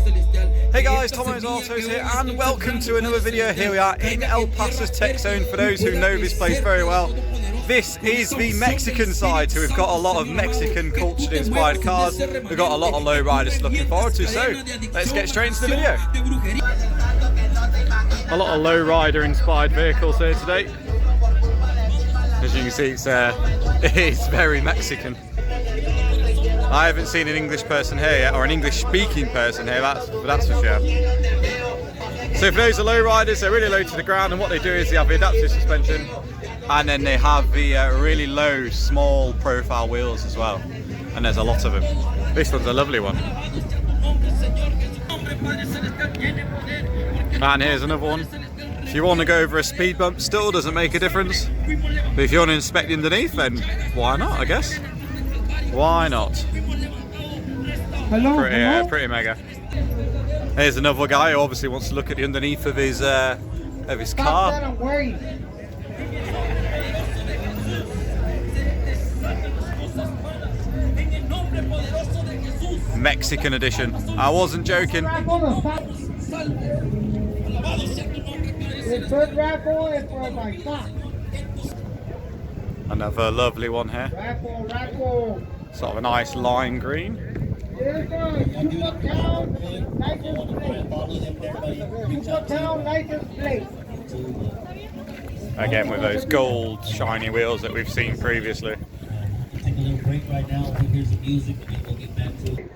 Hey guys, Tomo's Autos here and welcome to another video. Here we are in El Paso's Tech Zone. For those who know this place very well, this is the Mexican side, so we've got a lot of Mexican culture inspired cars. We've got a lot of lowriders looking forward to, so let's get straight into the video. A lot of lowrider inspired vehicles here today. As you can see, it's very Mexican. I haven't seen an English person here yet, or an English speaking person here, that's for sure. So for those are lowriders, they're really low to the ground, and what they do is they have the adaptive suspension, and then they have the really low, small profile wheels as well. And there's a lot of them. This one's a lovely one. And here's another one. If you want to go over a speed bump, still doesn't make a difference. But if you want to inspect underneath, then why not, I guess? Why not? Hello, pretty mega. Here's another guy who obviously wants to look at the underneath of his car. Mexican edition. I wasn't joking. Another lovely one here. Sort of a nice lime green. Again with those gold shiny wheels that we've seen previously. Take a little break right now. Here's the music and then we'll get back to it.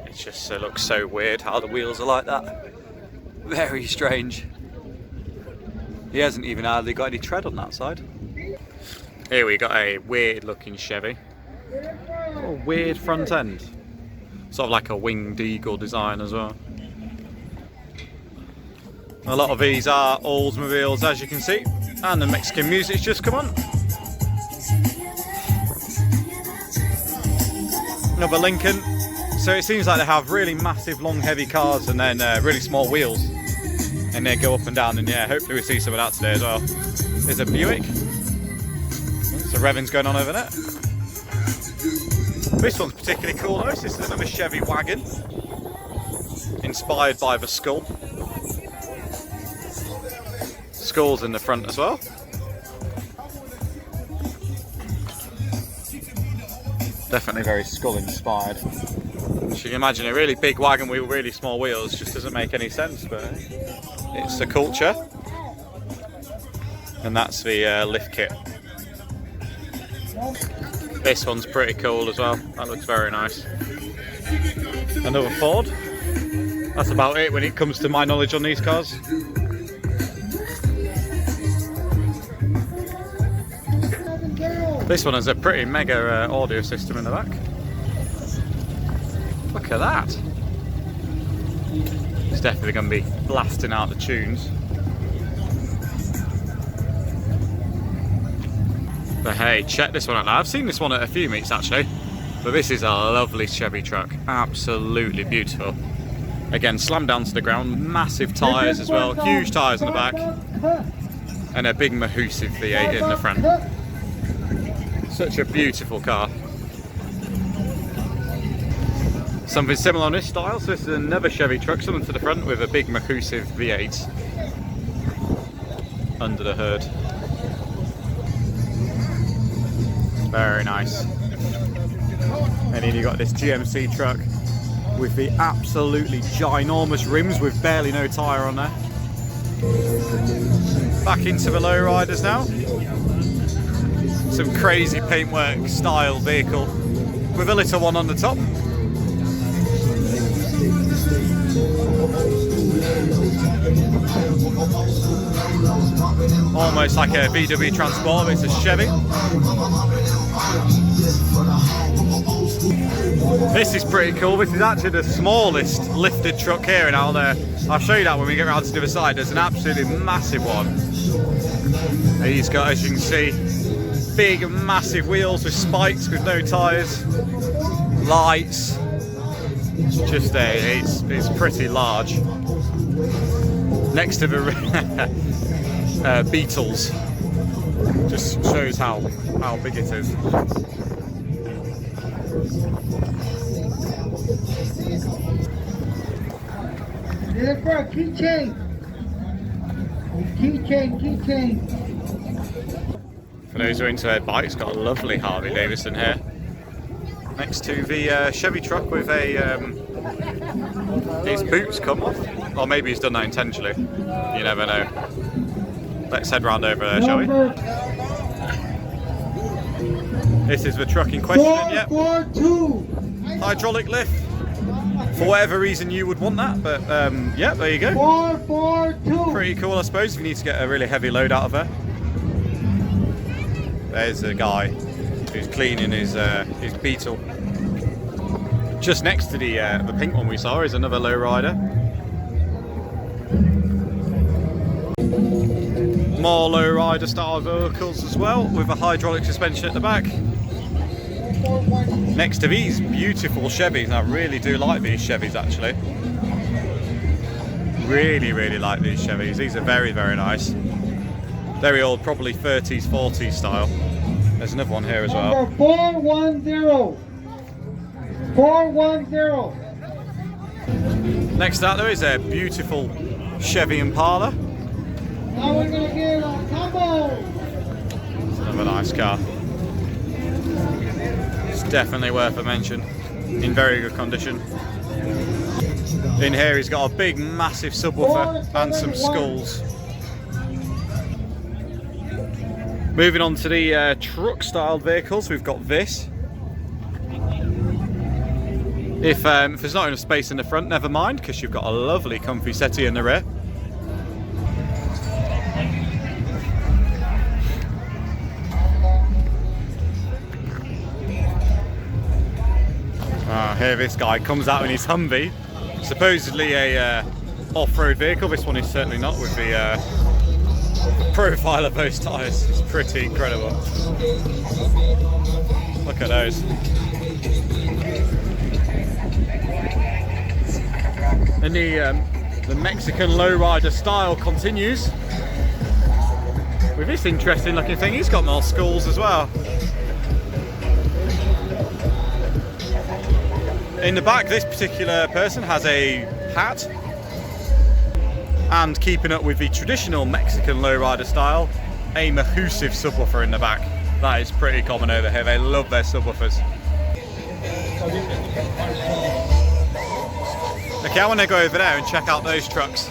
It just looks so weird how the wheels are like that. Very strange. He hasn't even hardly got any tread on that side. Here we got a weird looking Chevy. Oh, weird front end. Sort of like a winged eagle design as well. A lot of these are Oldsmobiles, as you can see. And the Mexican music's just come on. Another Lincoln. So it seems like they have really massive, long, heavy cars and then really small wheels. And they go up and down, and yeah, hopefully we see some of that today as well. There's a Buick. So revving's going on over there. This one's particularly cool though. This is another Chevy wagon, inspired by the skull. Skull's in the front as well. Definitely very skull inspired. So you can imagine a really big wagon with really small wheels just doesn't make any sense, but it's the culture. And that's the lift kit. This one's pretty cool as well. That looks very nice. Another Ford. That's about it when it comes to my knowledge on these cars. This one has a pretty mega audio system in the back. Look at that. It's definitely going to be blasting out the tunes. But hey, check this one out now. I've seen this one at a few meets actually, but this is a lovely Chevy truck. Absolutely beautiful. Again, slammed down to the ground, massive tyres as well, huge tyres on the back, and a big mahoosive V8 in the front. Such a beautiful car. Something similar on this style, so this is another Chevy truck, something to the front with a big mahoosive V8 under the hood. Very nice. And then you got this GMC truck with the absolutely ginormous rims with barely no tyre on there. Back into the lowriders now. Some crazy paintwork style vehicle with a little one on the top. Almost like a VW Transport, but it's a Chevy. This is pretty cool. This is actually the smallest lifted truck here, and I'll show you that when we get around to the other side. There's an absolutely massive one. He's got, as you can see, big massive wheels with spikes with no tyres, lights. Just it's pretty large. Next to the Beatles. Just shows how big it is. for a keychain. Keychain. For those who are into bikes, got a lovely Harley Davidson here. Next to the Chevy truck with a his boots come off, or maybe he's done that intentionally. You never know. Let's head round over there, shall we? This is the truck in question. Yep. 442. Hydraulic lift. For whatever reason you would want that, but yeah, there you go. 442. Pretty cool, I suppose, if you need to get a really heavy load out of her. There's a guy who's cleaning his Beetle. Just next to the pink one we saw is another lowrider. More lowrider style vehicles as well, with a hydraulic suspension at the back. Next to these beautiful Chevys, I really do like these Chevys actually. Really like these Chevys. These are very nice. Very old, probably 30s, 40s style. There's another one here as well. Number 410. 410. Next up there is a beautiful Chevy Impala. Now we're gonna get a combo. It's another nice car. It's definitely worth a mention. In very good condition. In here he's got a big massive subwoofer and some skulls. Moving on to the truck styled vehicles, we've got this. If there's not enough space in the front, never mind, because you've got a lovely comfy settee in the rear. Here this guy comes out in his Humvee, supposedly a off-road vehicle. This one is certainly not, with the profile of those tyres. It's pretty incredible. Look at those. And the Mexican lowrider style continues with this interesting looking thing. He's got more skulls as well. In the back, this particular person has a hat, and keeping up with the traditional Mexican lowrider style, a massive subwoofer in the back. That is pretty common over here. They love their subwoofers. Okay, I want to go over there and check out those trucks.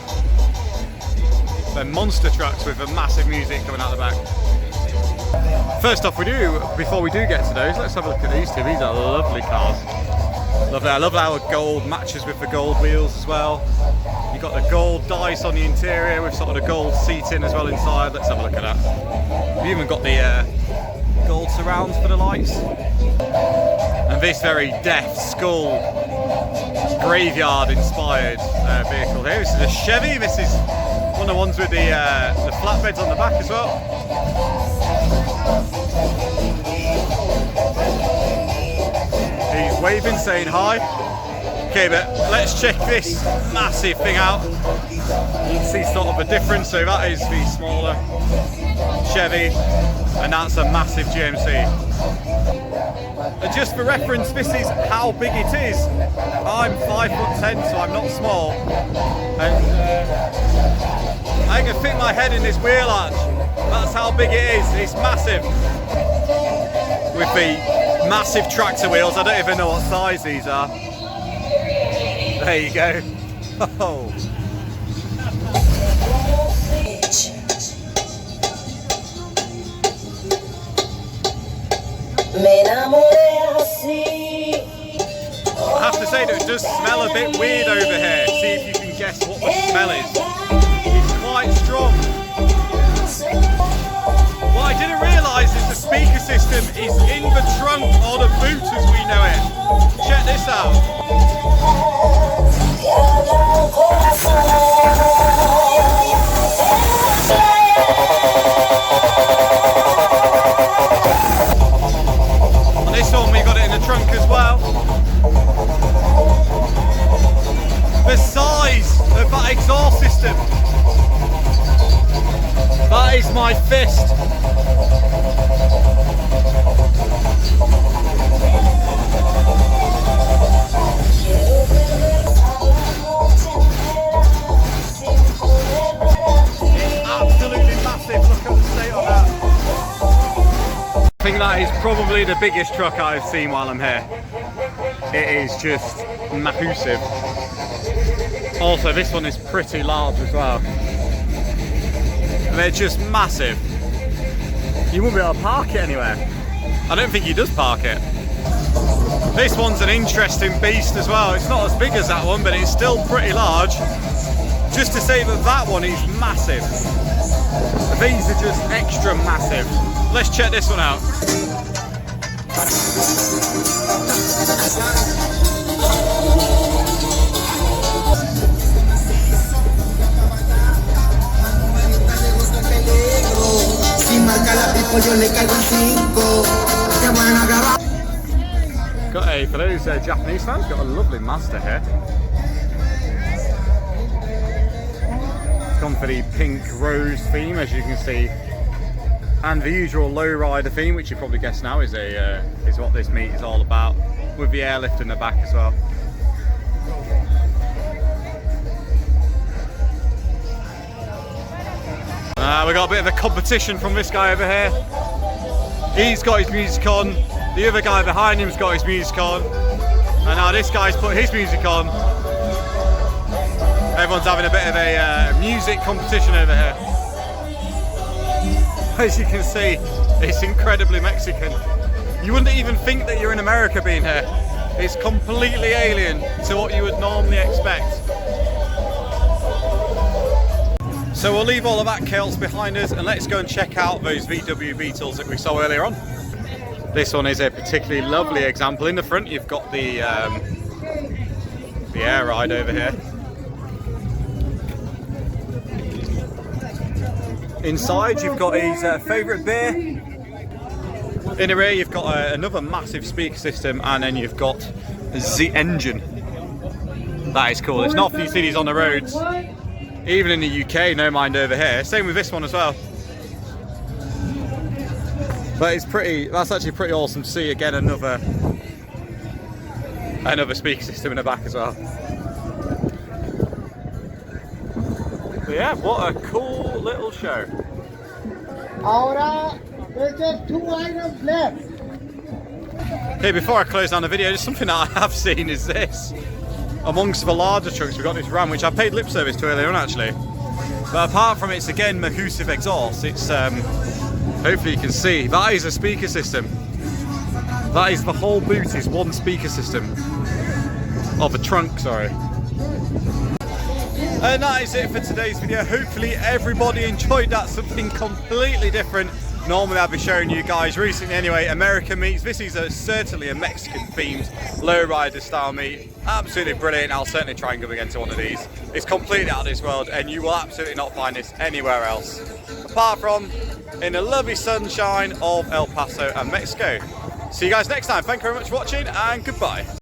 They're monster trucks with a massive music coming out the back. First off, before we do get to those, let's have a look at these two. These are lovely cars. Lovely. I love how gold matches with the gold wheels as well. You've got the gold dice on the interior with sort of the gold seating as well inside. Let's have a look at that. You've even got the gold surrounds for the lights. And this very death skull graveyard inspired vehicle here. This is a Chevy. This is one of the ones with the flatbeds on the back as well. He's waving, saying hi. Okay, but let's check this massive thing out. You can see sort of a difference. So that is the smaller Chevy, and that's a massive GMC. And just for reference, this is how big it is. I'm 5'10", so I'm not small. And I can fit my head in this wheel arch. That's how big it is. It's massive. With the massive tractor wheels, I don't even know what size these are. There you go. Oh. I have to say that it does smell a bit weird over here. See if you can guess what the smell is. It's quite strong. What I didn't realise is the speaker system is in the trunk or the boot as we know it. Check this out. On this one we got it in the trunk as well. The size of that exhaust system. That is my fist. probably the biggest truck I've seen while I'm here. It is just massive. Also, this one is pretty large as well. They're just massive. You wouldn't be able to park it anywhere. I don't think he does park it. This one's an interesting beast as well. It's not as big as that one, but it's still pretty large. Just to say that that one is massive. These are just extra massive. Let's check this one out. Got a, for those Japanese fans, got a lovely Mazda here. It's gone for the pink rose theme, as you can see, and the usual lowrider theme, which you probably guess now is what this meet is all about, with the airlift in the back as well. We got a bit of a competition from this guy over here. He's got his music on, the other guy behind him's got his music on, and now this guy's put his music on. Everyone's having a bit of a music competition over here. As you can see, it's incredibly Mexican. You wouldn't even think that you're in America being here. It's completely alien to what you would normally expect. So we'll leave all of that chaos behind us and let's go and check out those VW Beatles that we saw earlier on. This one is a particularly lovely example. In the front you've got the air ride over here. Inside you've got his favourite beer. In the rear you've got another massive speaker system, and then you've got the engine. That is cool. It's not often you see these on the roads. Even in the UK, no mind over here. Same with this one as well. But it's pretty, that's actually pretty awesome to see. Again, another speaker system in the back as well. But yeah, what a cool little show. Ahora, there's just 2 items left. Okay, before I close down the video, just something that I have seen is this. Amongst the larger trucks, we've got this Ram, which I paid lip service to earlier on actually. But apart from it's again massive exhaust, it's hopefully you can see, that is a speaker system. That is the whole boot is one speaker system. Of the trunk, sorry. And that is it for today's video. Hopefully everybody enjoyed that, something completely different. Normally I'll be showing you guys recently anyway, American meets. This is certainly a Mexican themed lowrider style meet. Absolutely brilliant. I'll certainly try and go again to one of these. It's completely out of this world and you will absolutely not find this anywhere else. Apart from in the lovely sunshine of El Paso and Mexico. See you guys next time. Thank you very much for watching and goodbye.